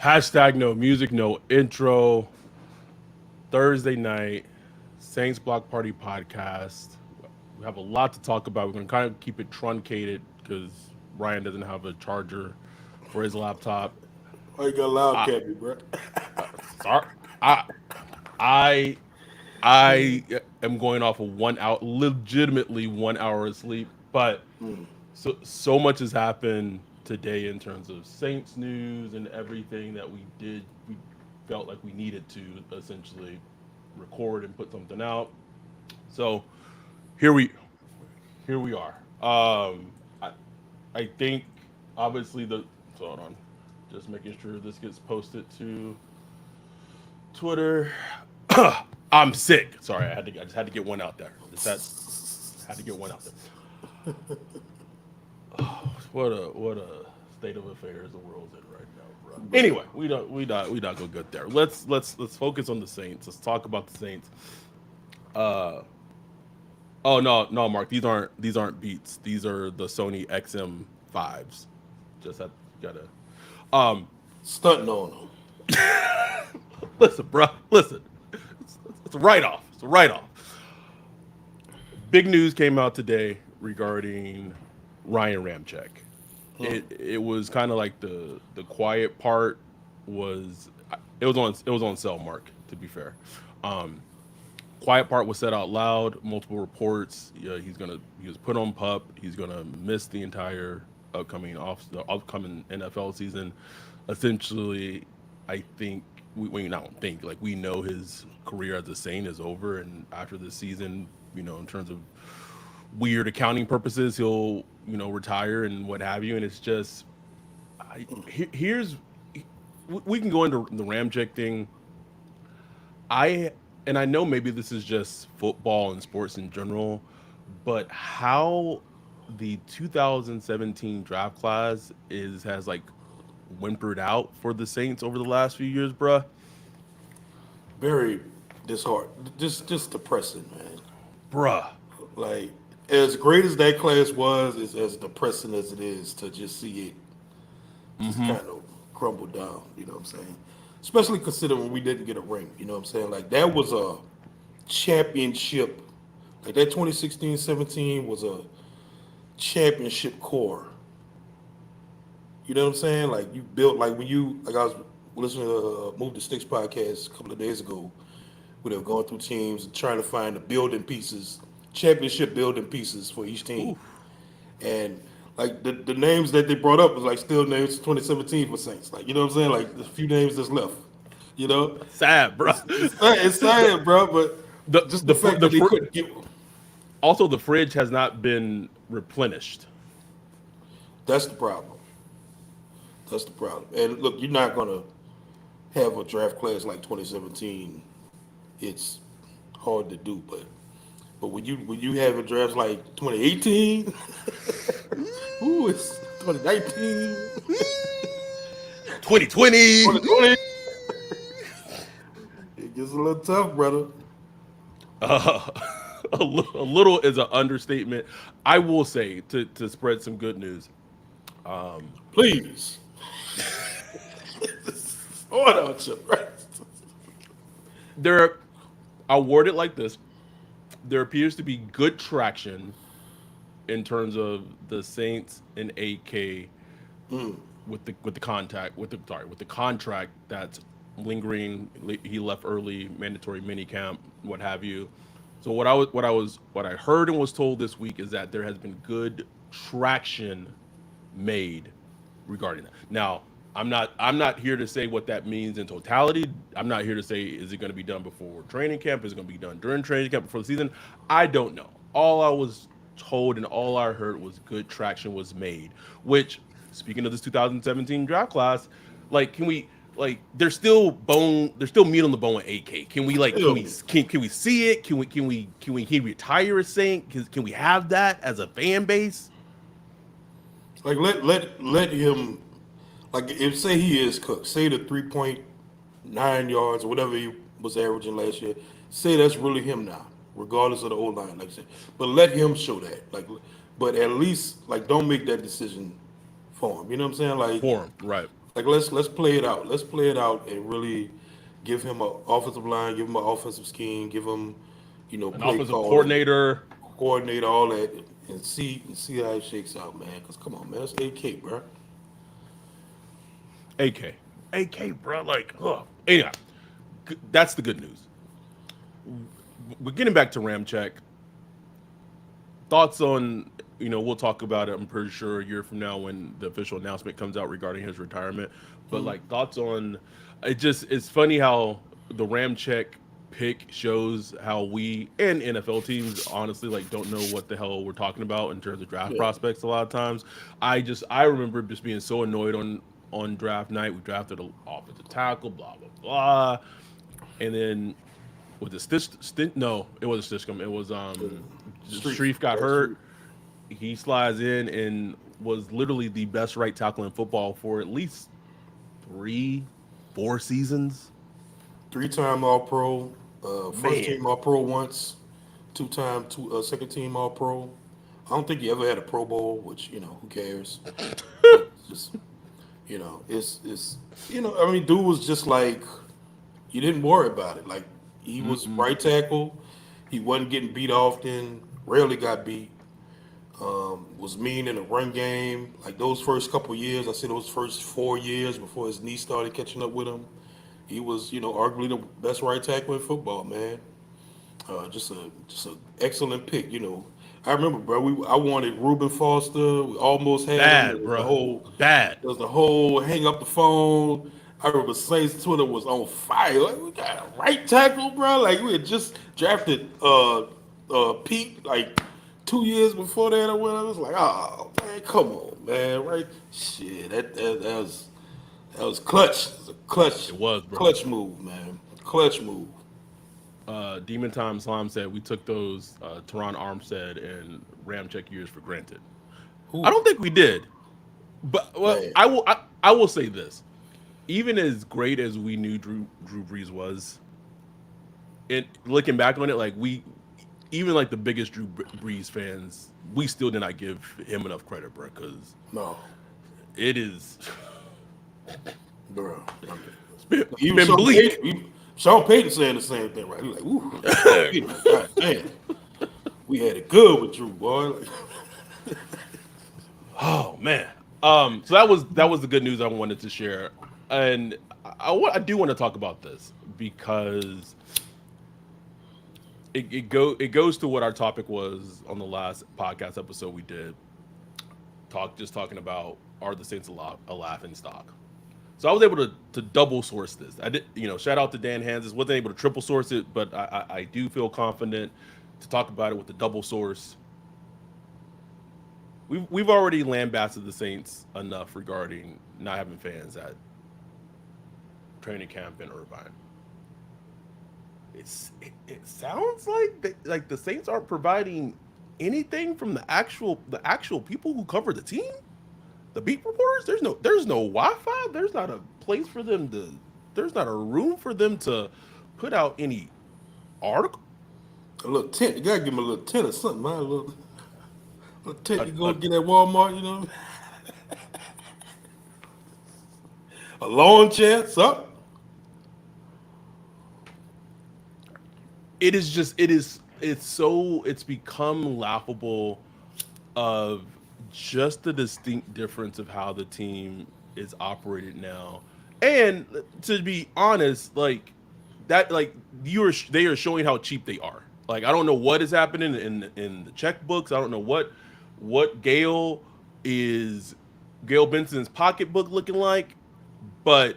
Hashtag no music, no intro. Thursday night, Saints Block Party podcast. We have a lot to talk about. We're going to kind of keep it truncated because Ryan doesn't have a charger for his laptop. Why you got loud I, cabby, bro? sorry, I, I, I am going off of 1 hour, legitimately 1 hour of sleep. But so much has happened today in terms of Saints news and everything that we did. We felt like we needed to essentially record and put something out. So here we here we are. I think obviously the so hold on, just making sure this gets posted to Twitter. I'm sick. Sorry, I just had to get one out there. Had to get one out there. What a state of affairs the world's in right now, bro. Bro, Anyway, we not gonna get there. Let's focus on the Saints. Let's talk about the Saints. Uh oh no, Mark, these aren't beats. These are the Sony XM5s. Just have gotta um stunting on him. listen, bro. Listen. It's a write off. It's a write off. Big news came out today regarding Ryan Ramczyk. It was kind of like the quiet part was it was on sale, Mark, to be fair. Um, quiet part was said out loud, multiple reports. Yeah, he was put on pup. He's gonna miss the entire the upcoming NFL season. Essentially, I think we not think like we know his career as a Saint is over, and after this season, in terms of weird accounting purposes, he'll retire and what have you. And it's just here's we can go into the Ramchick thing. I and I know maybe this is just football and sports in general, but how the 2017 draft class is has like whimpered out for the Saints over the last few years, bruh. Very disheart, just depressing, man. Bruh. Like as great as that class was, it's as depressing as it is to just see it just kind of crumble down. You know what I'm saying? Especially considering we didn't get a ring. You know what I'm saying? Like that was a championship. Like that 2016-17 was a championship core. You know what I'm saying? Like you built like when you like I was listening to Move the Sticks podcast a couple of days ago, where they were going through teams and trying to find the building pieces, championship building pieces for each team. Oof. And like the names that they brought up was like still names 2017 for Saints. Like you know what I'm saying? Like the few names that's left. You know, Sad, bruh. it's sad, bro. But the just the the fr- fact the that they fr- couldn't get Also the fridge has not been replenished. that's the problem. That's the problem. And look, you're not gonna have a draft class like 2017. It's hard to do, but when you have a draft like 2018, ooh, it's 2019, 2020. 2020. It gets a little tough, brother. Uh, a little is an understatement. I will say to spread some good news. Please. What else? There, I'll word it like this: there appears to be good traction in terms of the Saints and AK with the contact with the contract that's lingering. He left early, mandatory mini camp, what have you. So what I heard and was told this week is that there has been good traction made regarding that. Now, I'm not here to say what that means in totality. I'm not here to say is it going to be done before training camp, is it going to be done during training camp before the season. I don't know. All I was told and all I heard was good traction was made. Which, speaking of this 2017 draft class, like can we there's still meat on the bone with AK. Can we like Still, can we see it? Can we he retire a Saint? Can we have that as a fan base? like let him like if say he is cooked, say the 3.9 yards or whatever he was averaging last year, say that's really him now, regardless of the old line, like I said. But let him show that. But at least like don't make that decision for him. You know what I'm saying? Like For him, right? Like let's play it out. Let's play it out and really give him an offensive line, give him an offensive scheme, give him, An play offensive calling, coordinator. coordinate all that, and see how it shakes out, man. Cause come on, man, that's AK, bro. AK. AK, bro. Like, oh. Anyhow, that's the good news. We're getting back to Ramchek. Thoughts on, we'll talk about it, I'm pretty sure, a year from now when the official announcement comes out regarding his retirement. But, like, thoughts on it's funny how the Ramchek pick shows how we and NFL teams honestly like don't know what the hell we're talking about in terms of draft Yeah, prospects a lot of times. I remember just being so annoyed on draft night. We drafted an offensive tackle, blah blah blah, and then with the stitch, no, it wasn't Stitchcom. It was street, Streif got street. hurt. He slides in and was literally the best right tackle in football for at least 3, 4 seasons. 3-time All Pro, first Man, team All Pro once, 2-time, second team All Pro. I don't think he ever had a Pro Bowl, which who cares? But just it's I mean, dude was just like you didn't worry about it. Like he was right tackle, he wasn't getting beat often, rarely got beat. Was mean in the run game. Like those first couple years, I said those first 4 years before his knee started catching up with him, he was arguably the best right tackle in football, man. Just a excellent pick. I remember, bro. I wanted Reuben Foster. We almost had him. bad, bro, bad. There was the whole hang up the phone. I remember Saints Twitter was on fire. Like we got a right tackle, bro. Like we had just drafted Pete like 2 years before that or whatever. I was like, oh man, come on, man, right? Shit, that was clutch. It was a It was, bro. clutch move, man. Clutch move. Demon Time Slime said we took those Teron Armstead and Ramchek years for granted. I Who, don't think we did, but well, man? I will say this: even as great as we knew Drew Brees was, and looking back on it, like we, even like the biggest Drew Brees fans, we still did not give him enough credit, bro, because No, it is bro. I mean, it's even been Sean bleak. Payton, Sean Payton saying the same thing, right? He's like, ooh, Payton, God damn, we had it good with Drew, boy. Like, Oh man. So that was the good news I wanted to share, and I do want to talk about this because it goes to what our topic was on the last podcast episode we did. Talking about are the Saints a laughing stock. So I was able to double source this. I did, shout out to Dan Hanses. Wasn't able to triple source it, but I do feel confident to talk about it with the double source. We've already lambasted the Saints enough regarding not having fans at training camp in Irvine. It sounds like the Saints aren't providing anything from the actual people who cover the team. The beat reporters. There's no Wi-Fi. There's not a place for them to. There's not a room for them to put out any article. a little tent, you gotta give him a little tent or something, man. A tent A, you a, go get at Walmart, a lawn chair, something. it is just it's become laughable of just the distinct difference of how the team is operated now. And to be honest, like that, like they are showing how cheap they are. Like I don't know what is happening in the checkbooks. I don't know what Gail Benson's pocketbook looking like, but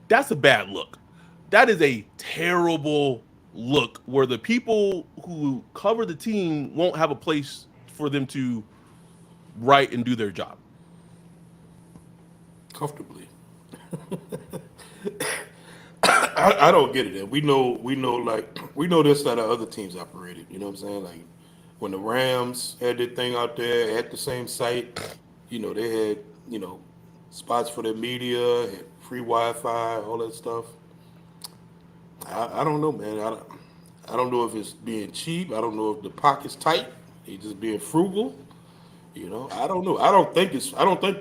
that's a bad look. That is a terrible look where the people who cover the team won't have a place for them to write and do their job. Comfortably. I don't get it. And we know this how the other teams operated. You know what I'm saying? Like when the Rams had their thing out there at the same site, they had spots for their media, had free Wi-Fi, all that stuff. I don't know, man. I don't know if it's being cheap. I don't know if the pocket's tight. They just being frugal. I don't know. I don't think it's. I don't think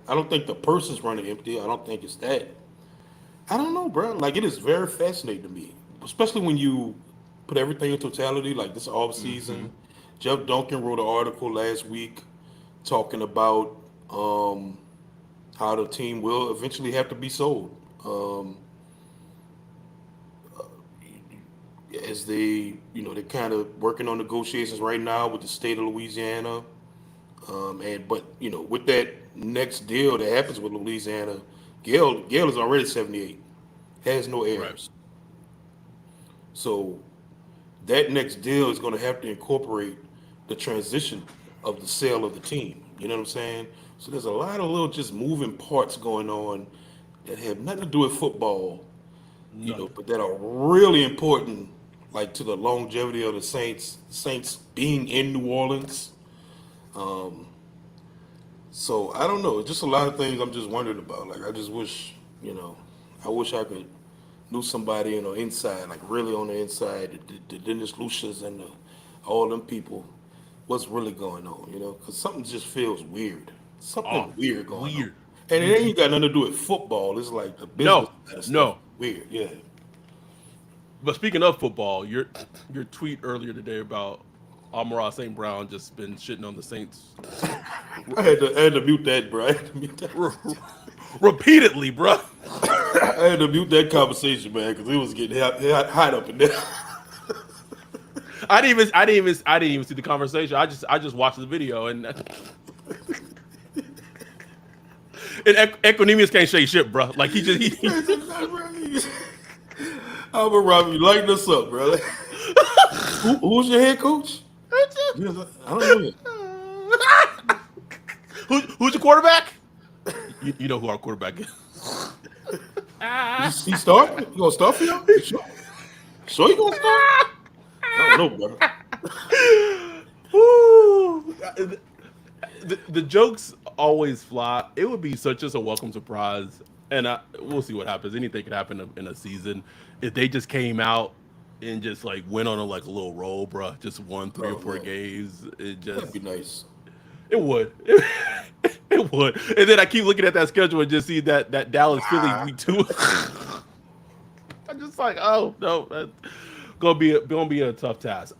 I don't think the purse is running empty. I don't think it's that. I don't know, bro. Like it is very fascinating to me, especially when you put everything in totality. Like this off Mm-hmm. season, Jeff Duncan wrote an article last week talking about um, how the team will eventually have to be sold. Um, as they're kind of working on negotiations right now with the state of Louisiana. And but with that next deal that happens with Louisiana, Gail is already 78, has no Right. heirs. So that next deal is going to have to incorporate the transition of the sale of the team. You know what I'm saying? So there's a lot of little just moving parts going on that have nothing to do with football, None. but that are really important, like to the longevity of the Saints being in New Orleans. So I don't know. Just a lot of things I'm just wondering about. Like I just wish, I wish I could knew somebody, inside, like really on the inside, the Dennis Lucias and all them people, what's really going on, because something just feels weird. Oh, Something weird going on. weird. And You it you ain't got nothing to do with football. It's like the business no side of stuff. no. Weird, yeah. But speaking of football, your tweet earlier today about Amara St. Brown just been shitting on the Saints I had to mute that, bro. I had to mute that. repeatedly, bro. I had to mute that conversation, man, because it was getting hot up in there. I didn't even see the conversation. I just watched the video and Equinemius can't say shit, bro. Like he Albert Robbie, lighten us up, bro. Who's your head coach? Yes, I don't know yet. who's your quarterback? You know who our quarterback is. He start? You gonna start for y'all? You sure? Sure you gonna start? I don't know, bro. Woo. The jokes always fly. It would be such just a welcome surprise, and we'll see what happens. Anything could happen in a season if they just came out and just like went on a little roll, bro. Just won three or Oh four man, games. It that'd just be nice. it would. It would. And then I keep looking at that schedule and just see that Dallas Philly week two. I'm just like, oh no, that's gonna be a tough task.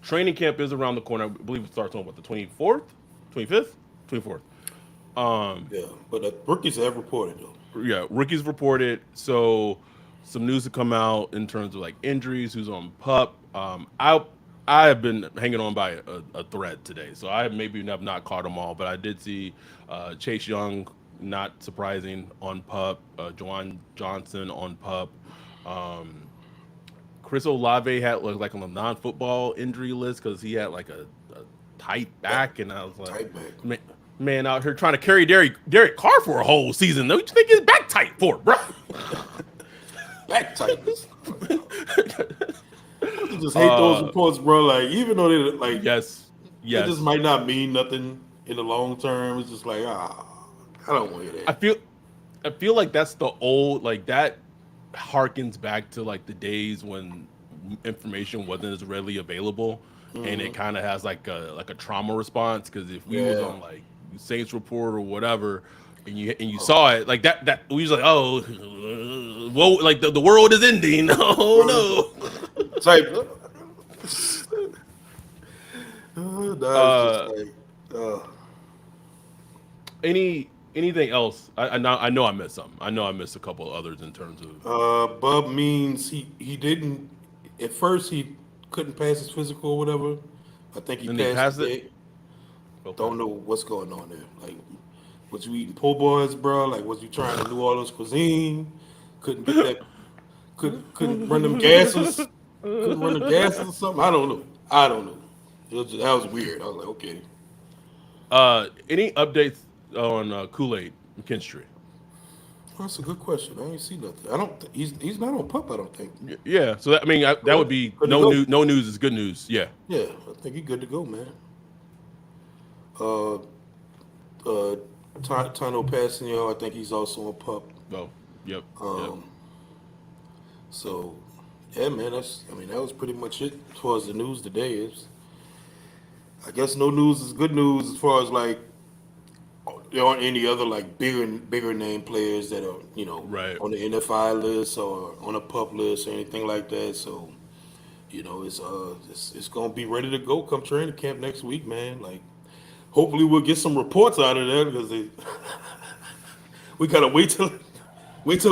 Training camp is around the corner. I believe it starts on what, the 24th, 25th, 24th. Um, Yeah, but the rookies have reported though. yeah, rookies reported. So some news to come out in terms of like injuries, who's on pup. I have been hanging on by a thread today, so I maybe have not caught them all, but I did see Chase Young, not surprising, on pup. Juwan Johnson on pup. Um, Chris Olave had like on a non-football injury list because he had like a tight Back, back, and I was like, tight back, man, man out here trying to carry Derek Carr for a whole season. What you think his back tight for, bro? back tightness. I just hate those uh, reports, bro. Like even though yes, they just yes. might not mean nothing in the long term. It's just like I don't want to hear I that. feel I feel like that's the old like that harkens back to like the days when information wasn't as readily available, and it kind of has like a trauma response because if we was Yeah. on like Saints Report or whatever and you saw it like that we was like, oh, whoa, like the world is ending. Oh Type. no. That was just like, uh, Anything else? I know I missed something. I know I missed a couple of others in terms of. Bub means he didn't at first he couldn't pass his physical or whatever. I think he And they passed passed it. it. Okay. Don't know what's going on there. Like, was you eating po' boys, bro? Like, was you trying the New Orleans cuisine? Couldn't get that. Couldn't run them gases. Couldn't run the gases or something. I don't know. I don't know. That was weird. I was like, okay. Any updates on Kool-Aid McKinstry? That's a good question. I ain't see nothing. I don't. He's not on pup. I don't think. Yeah. So that, I mean, that would be Good to no go. news. No news is good news. Yeah. Yeah, I think he's good to go, man. Uh, Tano Passanio, I think he's also on pup. Oh. Yep. Yep. Um, so yeah, man. I mean, that was pretty much it as far as the news today is. I guess no news is good news as far as like there aren't any other like bigger name players that are Right. on the NFI list or on a pup list or anything like that. So it's gonna be ready to go come training camp next week, man. Like hopefully we'll get some reports out of there because we gotta wait till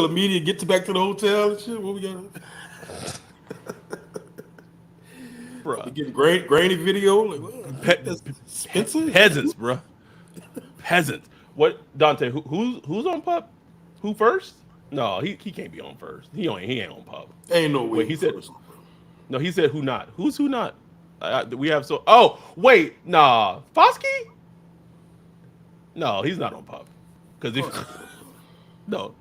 the media gets back to the hotel and shit. What we gotta we Bruh. getting grainy video? Like Pe- that's Spencer? peasants, bruh. Peasants. What Dante? Who's on pup? Who first? No, he can't be on first. He ain't on pup. Ain't no way Wait, he he said first. no. He said who not? Who's who not? We have so. Oh wait, nah. Foskey? No, he's not on pup. Because if no,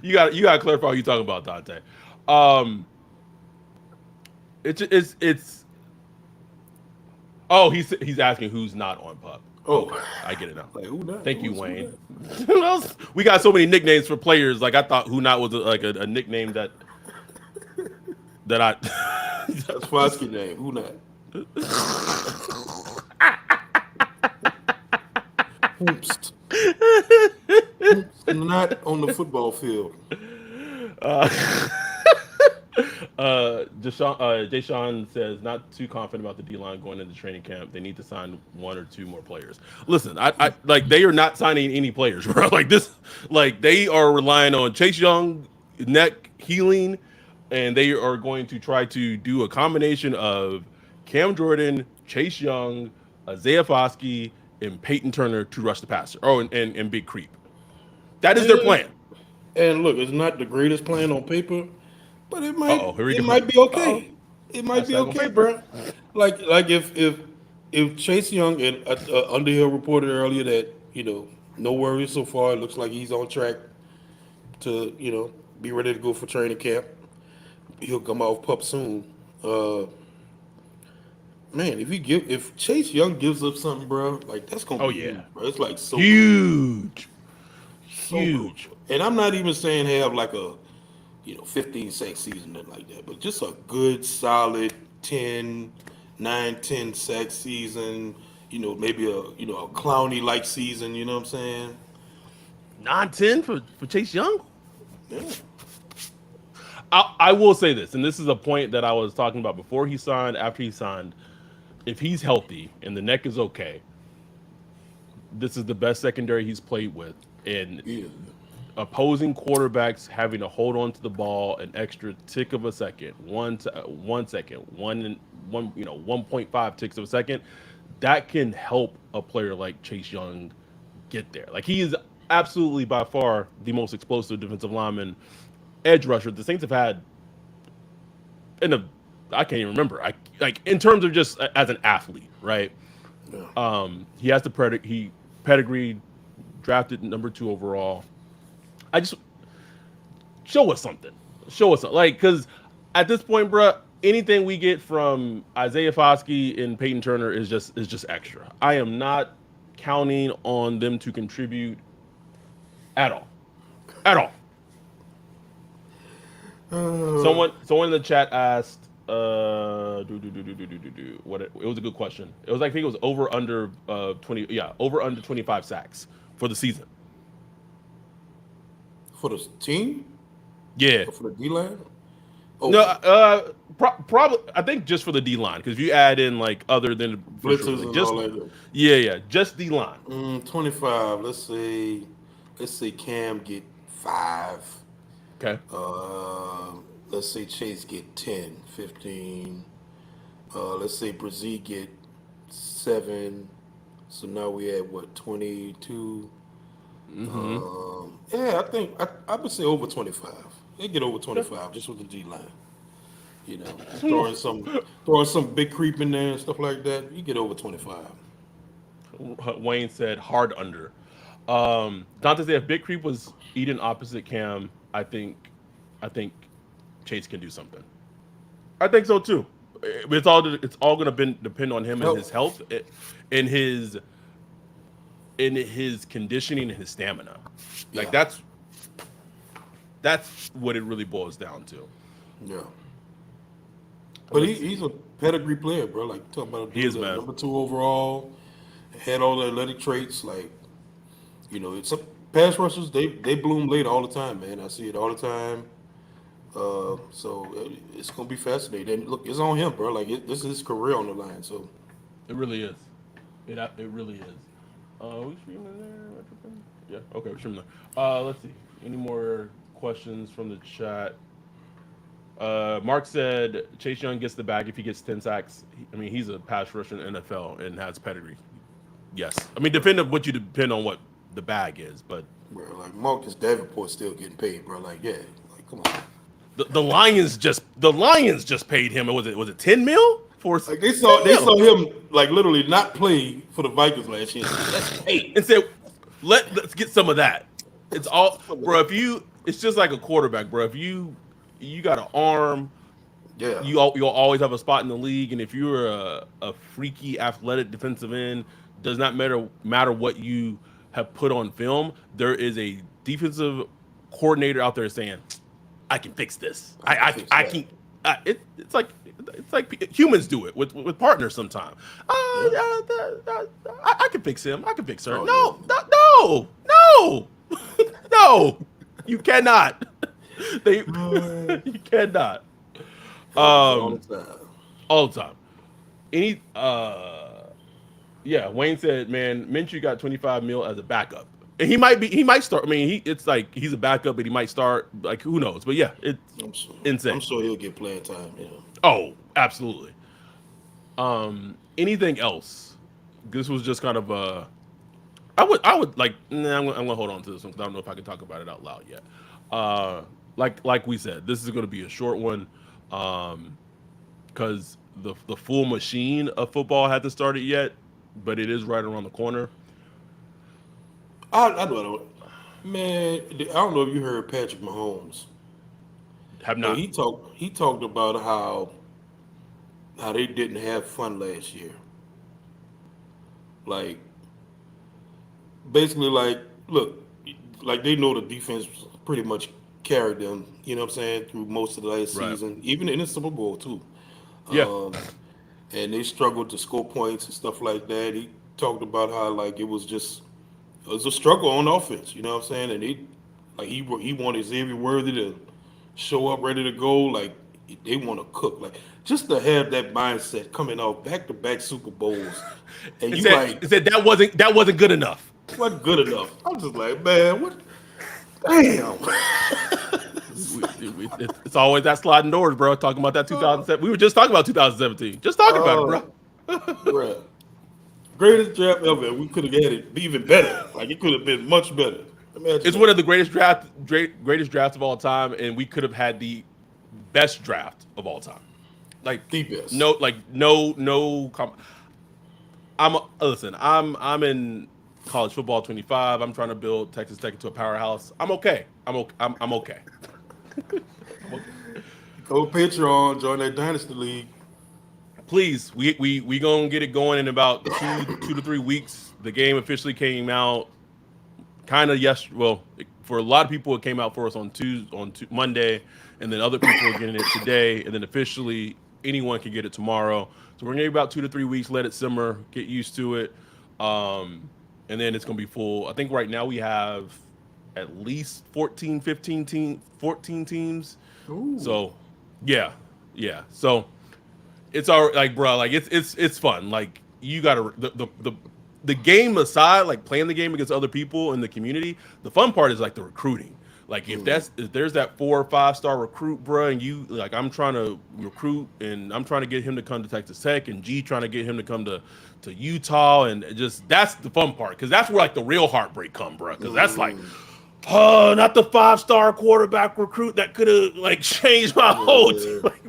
you got to clarify what you're talking about, Dante. Um, it's. Oh, he's asking who's not on pup. Oh, Okay, I get it now. like who not? Thank you, Who Wayne. not? Who else? We got so many nicknames for players. Like I thought, who not was a nickname that I. That's Foskey name. Who not? Hoops. Hoops not on the football field. uh, Jay Sean says not too confident about the D line going into training camp. They need to sign one or two more players. Listen, I like they are not signing any players, bro. Like this, like they are relying on Chase Young neck healing, and they are going to try to do a combination of Cam Jordan, Chase Young, Isaiah Foskey, and Peyton Turner to rush the passer. Oh, and Big Creep. That is their And, plan. and look, it's not the greatest plan on paper, but it Uh might oh, here we it go. might be Uh oh, okay. It might be hashtag on okay, paper. bro. Like if Chase Young and Underhill reported earlier that no worries so far. It looks like he's on track to be ready to go for training camp. He'll come off pup soon. Uh, Man, if Chase Young gives up something, bro, like that's gonna Oh be yeah, huge, bro. It's like so crucial, huge, so huge. crucial. And I'm not even saying have like a 15 sack season nothing like that, but just a good solid 10, 9, 10 sack season. Maybe a Clowney like season. You know what I'm saying? 9-10 for Chase Young. Yeah. I will say this, and this is a point that I was talking about before he signed, after he signed. If he's healthy and the neck is okay, this is the best secondary he's played with. And Yeah. opposing quarterbacks having to hold on to the ball an extra tick of a second, 1 second, 1.5 ticks of a second, that can help a player like Chase Young get there. Like he is absolutely by far the most explosive defensive lineman, edge rusher the Saints have had in a I can't even remember. I like in terms of just as an athlete, right? Yeah. He has the pedigree, drafted number 2 overall. I just show us something. Show us something. Like because at this point, bruh, anything we get from Isaiah Foskey and Peyton Turner is just extra. I am not counting on them to contribute at all, at all. Someone in the chat asked, what it was a good question. It was I think it was over under 20, yeah, over under 25 sacks for the season. For the team Yeah. or for the D line? No, Oh, probably I think just for the D line because if you add in like other than for sure, blitzers like and just all that. yeah, just D line. 25. Let's say Cam get 5. Okay. Uh, let's say Chase get 10, 15. Let's say Brazil get 7. So now we at what 22. Mm-hmm. Yeah, I would say over 25. They get over 25 just with the D line. Throwing some big creep in there and stuff like that. You get over 25. Wayne said hard under. Dante said if Big Creep was eating opposite Cam, I think Chase can do something. I think so too. It's all going to depend on him and his Help. health, in his conditioning and his stamina. Like Yeah, that's what it really boils down to. yeah. But Let's he's see. pedigree player, bro. Like talking about a He dude is, that man. number 2 overall, had all the athletic traits. Like it's a pass rushers. They bloom late all the time, man. I see it all the time. So it's gonna be fascinating. And look, it's on him, bro. Like this is his career on the line. So It really is. It really is. We streaming there? Yeah. Okay, we're streaming there. Let's see. Any more questions from the chat? Mark said Chase Young gets the bag if he gets 10 sacks. I mean, he's a pass rusher in the NFL and has pedigree. Yes. I mean, depend on what you depend on what the bag is, but bro, like Marcus Davenport still getting paid, bro. Like yeah, like come on. the Lions just paid him. Was it 10 mil for Like 10 they mil saw him like literally not play for the Vikings last year. That's paid. and said let's get some of that. It's all, bro. It's just like a quarterback, bro. If you got an arm, Yeah, you'll always have a spot in the league. And if you're a freaky athletic defensive end, does not matter what you have put on film. There is a defensive coordinator out there saying, "I can fix this. I can fix I that. can." It's like humans do it with partners sometimes. Yeah. I can fix him. I can fix her. Oh No, yeah. no, no, no, no. You cannot. They you cannot. Happens all Um, the time. all the time. Any yeah, Wayne said, man, Minshew got 25 mil as a backup. And he might start. I mean, it's like he's a backup, but he might start. Like, who knows? But yeah, it's I'm sure. I'm insane. sure he'll get playing time. Yeah. Oh, absolutely. Anything else? This was just kind of I would like. Nah, I'm gonna hold on to this one because I don't know if I can talk about it out loud yet. Like we said, this is gonna be a short one, because the full machine of football hasn't started yet, but it is right around the corner. I don't know. Man, I don't know if you heard Patrick Mahomes, Have but not. he talked about how they didn't have fun last year. Like basically, like look, like they know the defense pretty much carried them. You know what I'm saying through most of the last Right. season, even in the Super Bowl too. Yeah. Um, and they struggled to score points and stuff like that. He talked about how like it was a struggle on offense. You know what I'm saying? And he wanted Xavier Worthy to show up ready to go. Like they want to cook. Like just to have that mindset coming off back to back Super Bowls, and It you said like it said that wasn't good enough. wasn't good enough. I'm just like, man, what? Damn. It's always that sliding doors, bro. Talking about that 2007. We were just talking about 2017. Just talking about it, bro. Oh, bruh. Greatest draft ever. We could have had it be even better. Like it could have been much better. Imagine It's one that. of the greatest drafts of all time, and we could have had the best draft of all time. Like The best. no. Listen. I'm in college football 25. I'm trying to build Texas Tech into a powerhouse. I'm okay. I'm okay. I'm okay. Go Patreon, join that Dynasty League. Please, we gonna get it going in about 2 to 3 weeks. The game officially came out kind of yes. Well, for a lot of people, it came out for us Monday, and then other people are getting it today, and then officially anyone can get it tomorrow. So we're gonna give about 2 to 3 weeks, let it simmer, get used to it, and then it's gonna be full. I think right now we have at least 14 teams. Ooh. So yeah, yeah. So it's all like, bro, like it's fun. Like you gotta the game aside, like playing the game against other people in the community, the fun part is like the recruiting. Like if there's that 4 or 5 star recruit, bro, and you like, I'm trying to recruit and I'm trying to get him to come to Texas Tech, and G trying to get him to come to Utah, and just that's the fun part, because that's where like the real heartbreak come, bro. Because that's like, oh, not the 5 star quarterback recruit that could have like changed my whole team. Yeah. Like,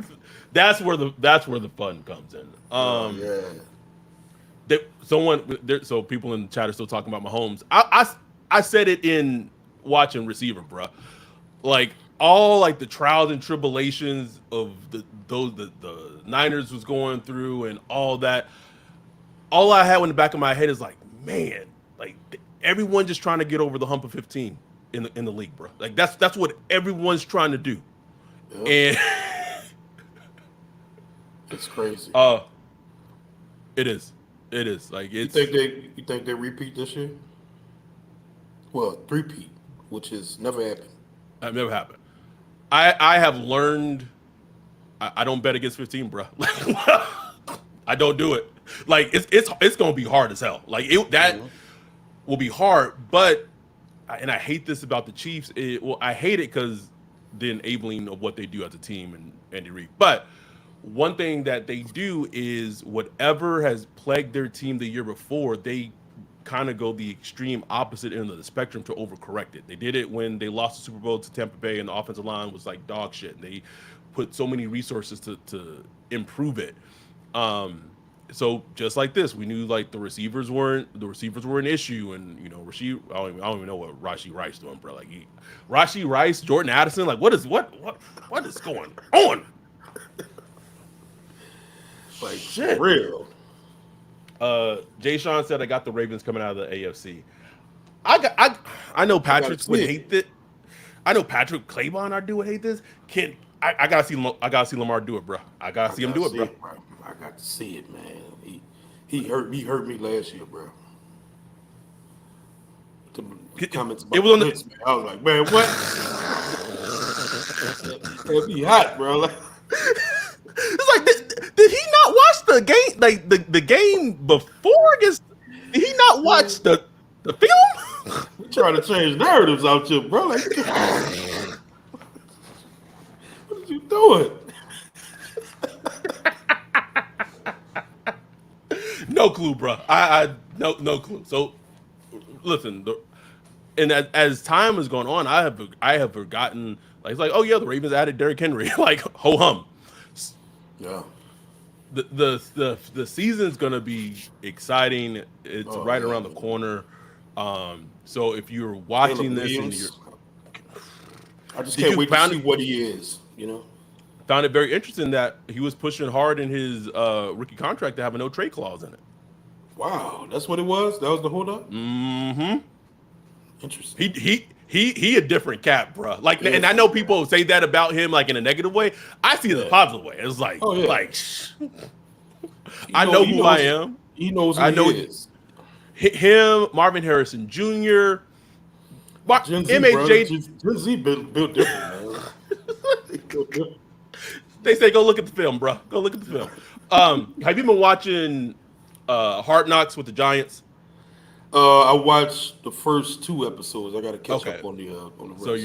that's where the fun comes in. Oh yeah. So people in the chat are still talking about Mahomes. I said it in watching receiver, bro. Like all like the trials and tribulations of the Niners was going through and all that. All I had in the back of my head is like, man, like everyone just trying to get over the hump of 15 in the league, bro. Like that's what everyone's trying to do. Yep. And It's crazy. Uh, it is. It is like it's. You think they repeat this year? Well, three-peat, which has never happened. That never happened. I have learned. I don't bet against 15, bro. I don't do it. Like it's gonna be hard as hell. Like that Mm-hmm. will be hard. But and I hate this about the Chiefs. I hate it because the enabling of what they do as a team and Andy Reid. But one thing that they do is whatever has plagued their team the year before, they kind of go the extreme opposite end of the spectrum to overcorrect it. They did it when they lost the Super Bowl to Tampa Bay and the offensive line was like dog shit. And they put so many resources to improve it. So just like this, we knew like the receivers were an issue, and Rasheed. I don't even know what Rashee Rice doing, bro. Like Rashee Rice, Jordan Addison, like what is going on? Like for Shit. real. Jay Sean said I got the Ravens coming out of the AFC. I know I gotta Patrick would see it. hate that. I know Patrick Claiborne, our dude, would hate this. Kid, I gotta see Lamar do it, bro. I gotta I see him gotta do it, see bro. it, bro. I got to see it, man. He hurt me last year, bro. The comments It about was the on the. Knicks, man. I was like, man, what? It'd be hot, bro. Like, It's like did he not watch the game like the game before against? Did he not watch the film? we trying to change narratives out here, bro. Like, what are you doing? No clue, bro. I no clue. So listen, and as time has gone on, I have forgotten. Like it's like, oh yeah, the Ravens added Derrick Henry. Like ho hum. Yeah. The season's gonna be exciting. It's Oh right around the yeah. corner. So if you're Caleb watching this and you're Williams. I just did can't you wait to found see it what he is. You know. found it very interesting that he was pushing hard in his rookie contract to have a no trade clause in it. Wow, that's what it was. That was the hold up. Mm-hmm. Interesting. He a different cat, bro. Like, and Yes, I know man. people say that about him, like in a negative way. I see it in a Yeah. positive way. It's like, Oh yeah. I know He who I knows. am. He knows who I he know is. him, Marvin Harrison Jr., Gen Z, bro. MHJ. Gen Z built different, man. They built different. They say go look at the film, bro. Go look at the film. Have you been watching Hard Knocks with the Giants? I watched the first two episodes. I got to catch Okay, up on the so rest.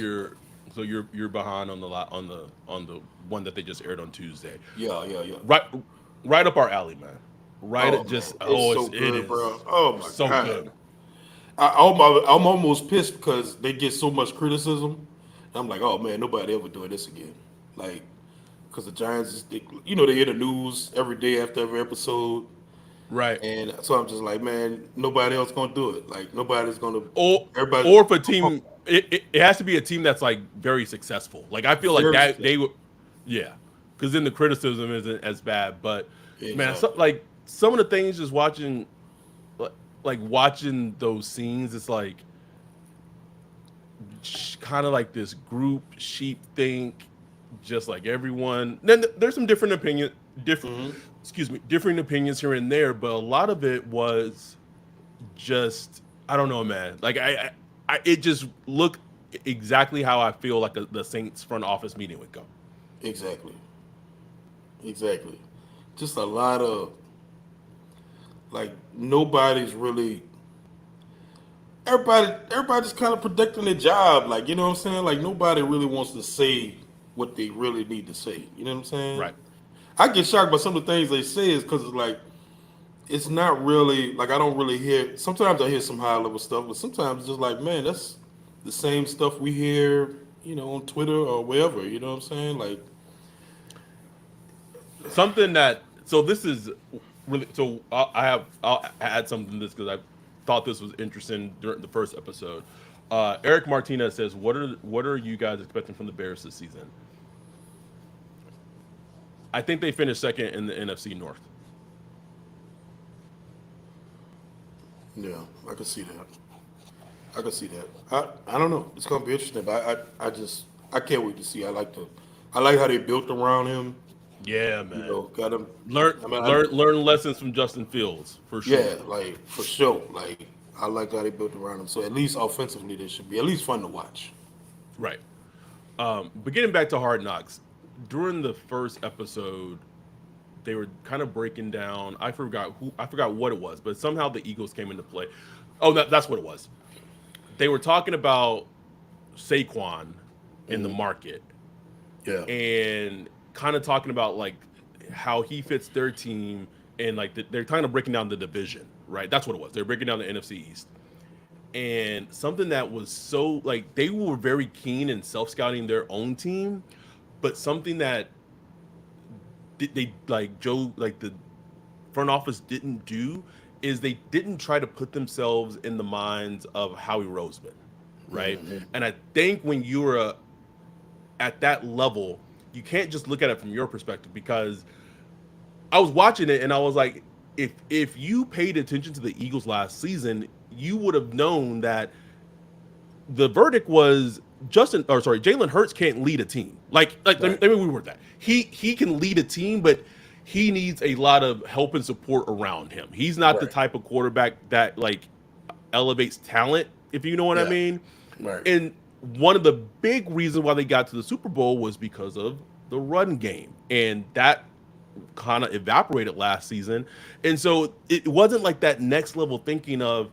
you're behind on the one that they just aired on Tuesday. Yeah. Right, right up our alley, man. Right, Oh at just man, it's so it good, is bro. Oh my so god. good. I'm almost pissed because they get so much criticism. I'm like, oh man, nobody ever doing this again. Like, because the Giants, they hear the news every day after every episode, Right. and so I'm just like, man, nobody else gonna do it. Like, nobody's gonna. Or Everybody. or if a team, it has to be a team that's like very successful. Like I feel like Very that they successful. would, yeah, because then the criticism isn't as bad. But man, Exactly. like some of the things just watching, like watching those scenes, it's like kind of like this group sheep think, just like everyone. Then there's some Hmm. different opinions here and there, but a lot of it was just I don't know, man. Like it just looked exactly how I feel like the Saints front office meeting would go. Exactly. Exactly. Just a lot of like nobody's really everybody's kind of protecting their job. Like, you know what I'm saying? Like nobody really wants to say what they really need to say. You know what I'm saying? Right. I get shocked by some of the things they say is because it's like it's not really like I don't really hear. Sometimes I hear some high level stuff, but sometimes it's just like, man, that's the same stuff we hear, on Twitter or wherever. You know what I'm saying? Like, Something that so this is really so I'll add something to this because I thought this was interesting during the first episode. Eric Martinez says, "What are you guys expecting from the Bears this season?" I think they finished second in the NFC North. yeah, I can see that. I can see that. I don't know. It's gonna be interesting, but I can't wait to see. I like how they built around him. Yeah, You man. know, got him. Learn I mean, learn lessons from Justin Fields for sure. yeah, like for sure. Like I like how they built around him. So at least offensively, they should be at least fun to watch. Right. But getting back to Hard Knocks, during the first episode, they were kind of breaking down. I forgot what it was, but somehow the Eagles came into play. Oh, that's what it was. They were talking about Saquon in the market Yeah. and kind of talking about like how he fits their team and like they're kind of breaking down the division, right? That's what it was. They're breaking down the NFC East. And something that was so like they were very keen in self scouting their own team, but something that they like Joe like the front office didn't do is they didn't try to put themselves in the minds of Howie Roseman, right? And I think when you're at that level, you can't just look at it from your perspective because I was watching it and I was like, if you paid attention to the Eagles last season, you would have known that the verdict was Jalen Hurts can't lead a team. Right. Let me reword that. He can lead a team, but he needs a lot of help and support around him. He's not the Right. type of quarterback that like elevates talent, if you know what I Yeah. mean. Right. And one of the big reasons why they got to the Super Bowl was because of the run game, and that kind of evaporated last season. And so it wasn't like that next level thinking of,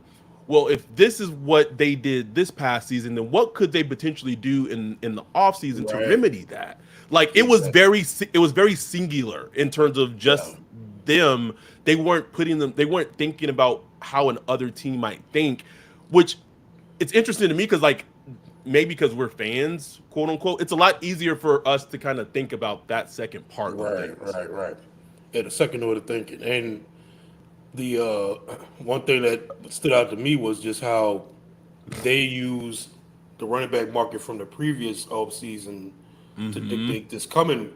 well, if this is what they did this past season, then what could they potentially do in the off season to Right. remedy that? Like Exactly. it was very singular in terms of Yeah. just them. They weren't thinking about how an other team might think, which it's interesting to me because like maybe because we're fans, quote unquote, it's a lot easier for us to kind of think about that second part of Right. things. Right. Right. Yeah. The second order thinking, and the one thing that stood out to me was just how they use the running back market from the previous off season to dictate this coming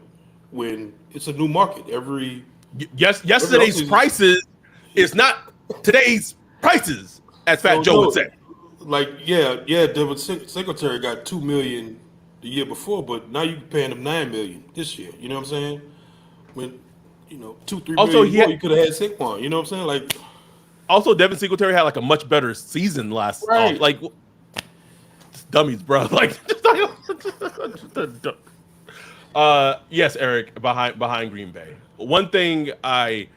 when it's a new market Yes, every off yesterday's season. prices is not today's prices, as Fat So Joe would no, say. like yeah, Devin Singletary got 2 million the year before, but now you paying him 9 million this year. You know what I'm saying? When you know 2 3 Also, million more, you could have had Saquon. You know what I'm saying? Like Devin Singletary had like a much better season last off. right. Like dummies, bro. Like, yes, Eric, behind Green Bay. One thing I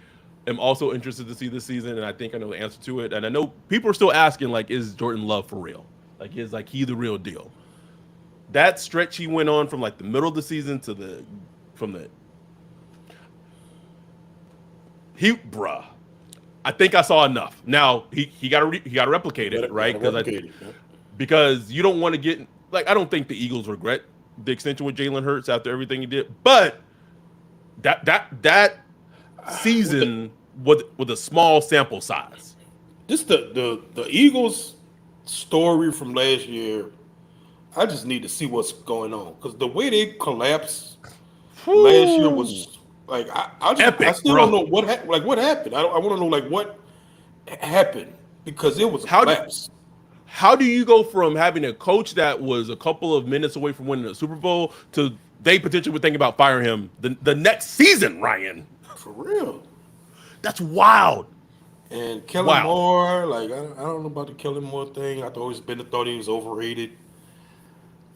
am also interested to see this season, and I think I know the answer to it. And I know people are still asking, like, is Jordan Love for real? Like, is like he the real deal? That stretch he went on from like the middle of the season to the from the he bruh. I think I saw enough. Now he got to replicate it, right? Gotta replicate it. Yeah. Because you don't want to get like I don't think the Eagles regret the extension with Jalen Hurts after everything he did, but that With the, season with a small sample size. this the Eagles story from last year. I just need to see what's going on because the way they collapsed last year Whew, was like I epic, still don't bro. know what happened. I want to know like what happened because it was a How do collapse. how do you go from having a coach that was a couple of minutes away from winning the Super Bowl to they potentially would think about firing him the next season, Ryan? For real. That's wild. And Kellen Wow. Moore, like I don't know about the Kellen Moore thing. I've always been thought he was overrated.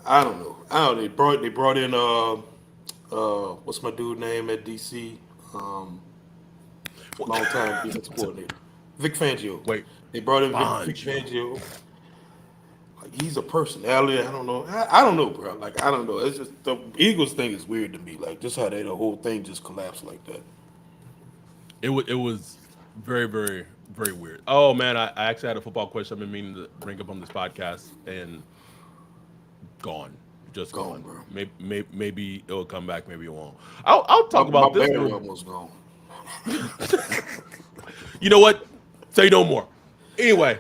I don't know. I don't know. They brought in what's my dude name at DC? Um, long time defensive coordinator. Vic Fangio. Wait, They brought in Vic Bonjo. Fangio. Like he's a personality. I don't know. I don't know, bro. Like I don't know. It's just the Eagles thing is weird to me. Like just how the whole thing just collapsed like that. It was very very weird. Oh man, I actually had a football question I've been meaning to bring up on this podcast and gone, just Gone, gone. bro. Maybe it'll come back, maybe it won't. I'll My, talk my about this battery for almost gone. you know what? Say no more. Anyway,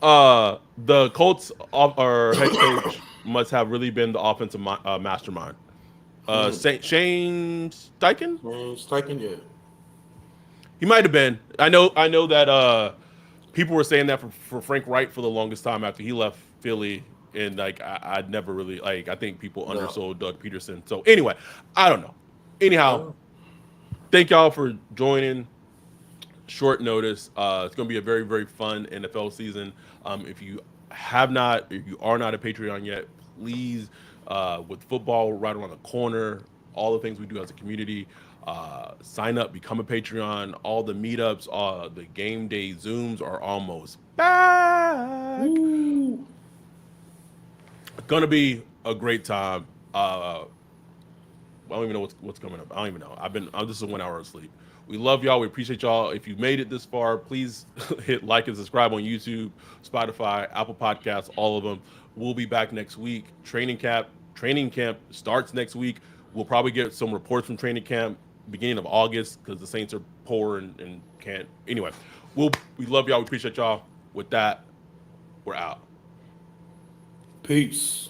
the Colts or head coach must have really been the offensive mastermind. Shane Steichen, Man, Steichen, yeah. he might have been. I know that people were saying that for Frank Wright for the longest time after he left Philly, and like I'd never really like. I think people No. undersold Doug Peterson. So anyway, I don't know. Anyhow, No. thank y'all for joining. Short notice. It's going to be a very, very fun NFL season. If you have not, if you are not a Patreon yet, please, with football right around the corner, all the things we do as a community, sign up, become a Patreon. All the meetups, the game day Zooms are almost back. Ooh. Going to be a great time. I don't even know what's coming up. I don't even know. This is a 1 hour of sleep. We love y'all. We appreciate y'all. If you made it this far, please hit like and subscribe on YouTube, Spotify, Apple Podcasts, all of them. We'll be back next week. Training camp starts next week. We'll probably get some reports from training camp beginning of August because the Saints are poor and can't. Anyway, we love y'all. We appreciate y'all. With that, we're out. Peace.